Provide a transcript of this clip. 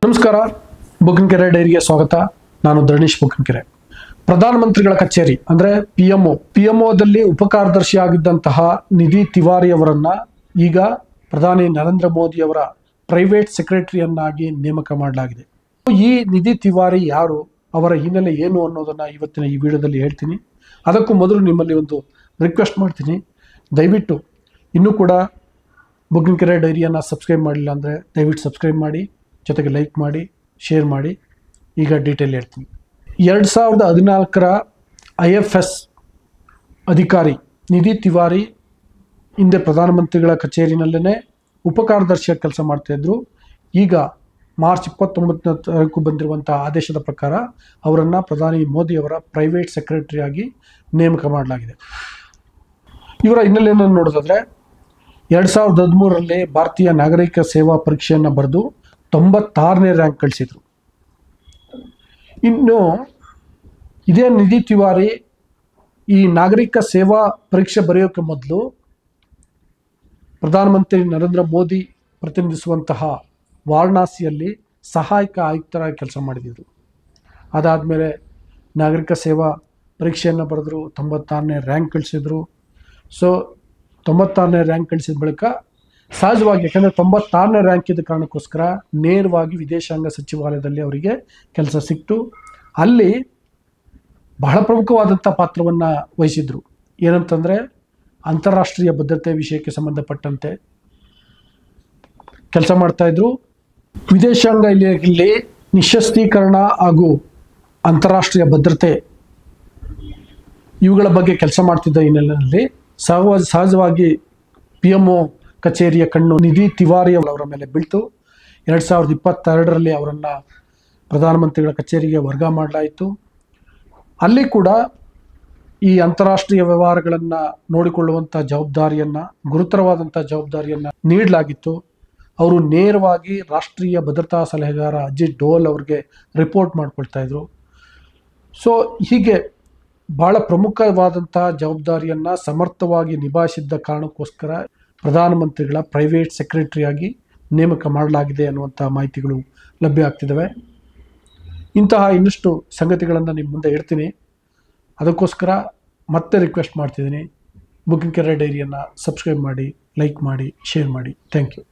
ನಮಸ್ಕಾರ, ಬುಕ್ಕನಕೆರೆ ಡೈರಿಗೆ ಸ್ವಾಗತ. ನಾನು ಧರಣೀಶ್ ಬುಕ್ಕನಕೆರೆ. ಪ್ರಧಾನಮಂತ್ರಿಗಳ ಕಚೇರಿ ಅಂದರೆ ಪಿಎಂಒದಲ್ಲಿ ಉಪಕಾರ್ಯದರ್ಶಿ ಆಗಿದ್ದಂತಹ ನಿಧಿ ತಿವಾರಿ ಅವರನ್ನ ಈಗ ಪ್ರಧಾನಿ ನರೇಂದ್ರ ಮೋದಿ ಅವರ ಪ್ರೈವೇಟ್ ಸೆಕ್ರೆಟರಿಯನ್ನಾಗಿ ನೇಮಕ ಮಾಡಲಾಗಿದೆ. ಈ ನಿಧಿ ತಿವಾರಿ ಯಾರು, ಅವರ ಹಿನ್ನೆಲೆ ಏನು ಅನ್ನೋದನ್ನ ಇವತ್ತಿನ ಈ ವಿಡಿಯೋದಲ್ಲಿ ಹೇಳ್ತೀನಿ. ಅದಕ್ಕೂ ಮೊದಲು ನಿಮ್ಮಲ್ಲಿ ಒಂದು ರಿಕ್ವೆಸ್ಟ್ ಮಾಡ್ತೀನಿ, ದಯವಿಟ್ಟು ಇನ್ನೂ ಕೂಡ ಬುಕ್ಕನಕೆರೆ ಡೈರಿಯನ್ನು ಸಬ್ಸ್ಕ್ರೈಬ್ ಮಾಡಿಲ್ಲ ಅಂದರೆ ದಯವಿಟ್ಟು ಸಬ್ಸ್ಕ್ರೈಬ್ ಮಾಡಿ, ಜೊತೆಗೆ ಲೈಕ್ ಮಾಡಿ, ಶೇರ್ ಮಾಡಿ. ಈಗ ಡೀಟೇಲ್ ಹೇಳ್ತೀನಿ. 2014ರ IFS ಅಧಿಕಾರಿ ನಿಧಿ ತಿವಾರಿ ಹಿಂದೆ ಪ್ರಧಾನಮಂತ್ರಿಗಳ ಕಚೇರಿನಲ್ಲೇ ಉಪಕಾರ್ಯದರ್ಶಿಯಾಗಿ ಕೆಲಸ ಮಾಡ್ತಾಯಿದ್ರು. ಈಗ ಮಾರ್ಚ್ 29ನೇ ತಾರೀಕು ಬಂದಿರುವಂಥ ಆದೇಶದ ಪ್ರಕಾರ ಅವರನ್ನು ಪ್ರಧಾನಿ ಮೋದಿಯವರ ಪ್ರೈವೇಟ್ ಸೆಕ್ರೆಟರಿಯಾಗಿ ನೇಮಕ ಮಾಡಲಾಗಿದೆ. ಇವರ ಹಿನ್ನೆಲೆಯನ್ನು ನೋಡೋದಾದರೆ 2013ರಲ್ಲಿ ಭಾರತೀಯ ನಾಗರಿಕ ಸೇವಾ ಪರೀಕ್ಷೆಯನ್ನು ಬರೆದು 96ನೇ ರ್ಯಾಂಕ್ ಗಳಿಸಿದರು. ಇನ್ನು ಇದೇ ನಿಧಿ ತಿವಾರಿ ಈ ನಾಗರಿಕ ಸೇವಾ ಪರೀಕ್ಷೆ ಬರೆಯೋಕ್ಕೆ ಮೊದಲು ಪ್ರಧಾನಮಂತ್ರಿ ನರೇಂದ್ರ ಮೋದಿ ಪ್ರತಿನಿಧಿಸುವಂತಹ ವಾರಣಾಸಿಯಲ್ಲಿ ಸಹಾಯಕ ಆಯುಕ್ತರಾಗಿ ಕೆಲಸ ಮಾಡಿದರು. ಅದಾದಮೇಲೆ ನಾಗರಿಕ ಸೇವಾ ಪರೀಕ್ಷೆಯನ್ನು ಬರೆದರು, 96ನೇ ರ್ಯಾಂಕ್ ಗಳಿಸಿದರು. ಸೊ 96ನೇ ರ್ಯಾಂಕ್ ಗಳಿಸಿದ ಬಳಿಕ ಸಹಜವಾಗಿ, ಯಾಕಂದರೆ 96ನೇ ರ್ಯಾಂಕ್ ಇದ್ದ ಕಾರಣಕ್ಕೋಸ್ಕರ ನೇರವಾಗಿ ವಿದೇಶಾಂಗ ಸಚಿವಾಲಯದಲ್ಲಿ ಅವರಿಗೆ ಕೆಲಸ ಸಿಕ್ತು. ಅಲ್ಲಿ ಬಹಳ ಪ್ರಮುಖವಾದಂಥ ಪಾತ್ರವನ್ನು ವಹಿಸಿದರು. ಏನಂತಂದರೆ ಅಂತಾರಾಷ್ಟ್ರೀಯ ಭದ್ರತೆ ವಿಷಯಕ್ಕೆ ಸಂಬಂಧಪಟ್ಟಂತೆ ಕೆಲಸ ಮಾಡ್ತಾಯಿದ್ರು. ವಿದೇಶಾಂಗ ಇಲಾಖೆಯಲ್ಲಿ ನಿಶಸ್ತ್ರೀಕರಣ ಹಾಗೂ ಅಂತಾರಾಷ್ಟ್ರೀಯ ಭದ್ರತೆ ಇವುಗಳ ಬಗ್ಗೆ ಕೆಲಸ ಮಾಡ್ತಿದ್ದ ಹಿನ್ನೆಲೆಯಲ್ಲಿ ಸಹಜವಾಗಿ PMO ಕಚೇರಿಯ ಕಣ್ಣು ನಿಧಿ ತಿವಾರಿ ಅವರ ಮೇಲೆ ಬೀಳ್ತು. 2022ರಲ್ಲಿ ಅವರನ್ನು ಪ್ರಧಾನಮಂತ್ರಿಗಳ ಕಚೇರಿಗೆ ವರ್ಗ ಮಾಡಲಾಯಿತು. ಅಲ್ಲಿ ಕೂಡ ಈ ಅಂತಾರಾಷ್ಟ್ರೀಯ ವ್ಯವಹಾರಗಳನ್ನು ನೋಡಿಕೊಳ್ಳುವಂಥ ಜವಾಬ್ದಾರಿಯನ್ನು, ಗುರುತರವಾದಂಥ ಜವಾಬ್ದಾರಿಯನ್ನು ನೀಡಲಾಗಿತ್ತು. ಅವರು ನೇರವಾಗಿ ರಾಷ್ಟ್ರೀಯ ಭದ್ರತಾ ಸಲಹೆಗಾರ ಅಜಿತ್ ಡೋವಲ್ ಅವರಿಗೆ ರಿಪೋರ್ಟ್ ಮಾಡ್ಕೊಳ್ತಾಯಿದ್ರು. ಸೊ ಹೀಗೆ ಭಾಳ ಪ್ರಮುಖವಾದಂಥ ಜವಾಬ್ದಾರಿಯನ್ನು ಸಮರ್ಥವಾಗಿ ನಿಭಾಯಿಸಿದ್ದ ಕಾರಣಕ್ಕೋಸ್ಕರ ಪ್ರಧಾನಮಂತ್ರಿಗಳ ಪ್ರೈವೇಟ್ ಸೆಕ್ರೆಟರಿಯಾಗಿ ನೇಮಕ ಮಾಡಲಾಗಿದೆ ಅನ್ನುವಂಥ ಮಾಹಿತಿಗಳು ಲಭ್ಯ ಆಗ್ತಿದ್ದಾವೆ. ಇಂತಹ ಇನ್ನಷ್ಟು ಸಂಗತಿಗಳನ್ನು ನಿಮ್ಮ ಮುಂದೆ ಇಡ್ತೀನಿ. ಅದಕ್ಕೋಸ್ಕರ ಮತ್ತೆ ರಿಕ್ವೆಸ್ಟ್ ಮಾಡ್ತಿದ್ದೀನಿ, ಬುಕ್ಕನಕೆರೆ ಡೈರಿಯನ್ನು ಸಬ್ಸ್ಕ್ರೈಬ್ ಮಾಡಿ, ಲೈಕ್ ಮಾಡಿ, ಶೇರ್ ಮಾಡಿ. Thank you.